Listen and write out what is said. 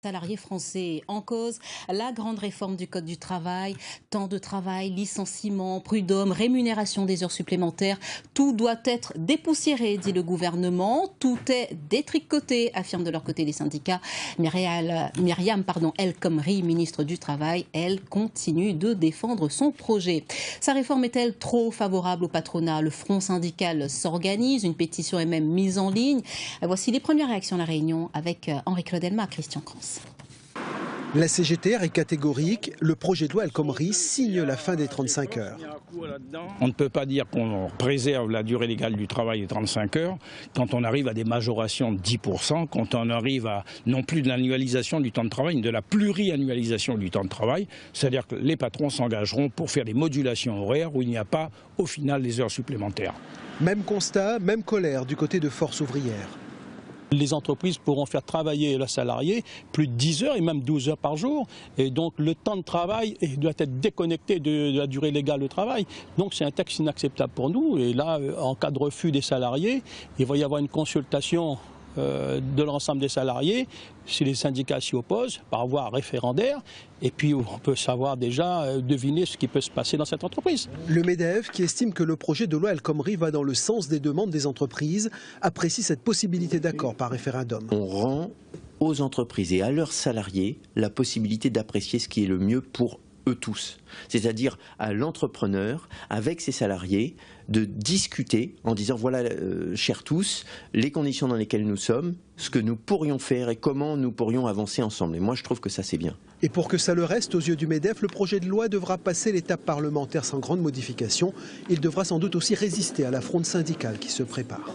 salariés français. En cause, la grande réforme du Code du travail, temps de travail, licenciement, prud'homme, rémunération des heures supplémentaires. Tout doit être dépoussiéré, dit le gouvernement. Tout est détricoté, affirment de leur côté les syndicats. Myriam El Khomri, ministre du Travail, elle continue de défendre son projet. Sa réforme est-elle trop favorable au patronat? Le front syndical s'organise, une pétition est même mise en ligne. Voici les premières réactions à La Réunion avec Henri Claudelma et Christian Crans. La CGTR est catégorique. Le projet de loi El Khomri signe la fin des 35 heures. On ne peut pas dire qu'on préserve la durée légale du travail des 35 heures quand on arrive à des majorations de 10%, quand on arrive à non plus de l'annualisation du temps de travail, mais de la pluriannualisation du temps de travail. C'est-à-dire que les patrons s'engageront pour faire des modulations horaires où il n'y a pas au final des heures supplémentaires. Même constat, même colère du côté de Force ouvrière. Les entreprises pourront faire travailler le salarié plus de 10 heures et même 12 heures par jour. Et donc le temps de travail doit être déconnecté de la durée légale de travail. Donc c'est un texte inacceptable pour nous. Et là, en cas de refus des salariés, il va y avoir une consultation de l'ensemble des salariés, si les syndicats s'y opposent, par voie référendaire, et puis on peut savoir déjà deviner ce qui peut se passer dans cette entreprise. Le MEDEF, qui estime que le projet de loi El Khomri va dans le sens des demandes des entreprises, apprécie cette possibilité d'accord par référendum. On rend aux entreprises et à leurs salariés la possibilité d'apprécier ce qui est le mieux pour eux tous, c'est-à-dire à l'entrepreneur, avec ses salariés, de discuter en disant voilà, chers tous, les conditions dans lesquelles nous sommes, ce que nous pourrions faire et comment nous pourrions avancer ensemble. Et moi je trouve que ça c'est bien. Et pour que ça le reste aux yeux du MEDEF, le projet de loi devra passer l'étape parlementaire sans grande modification. Il devra sans doute aussi résister à la fronde syndicale qui se prépare.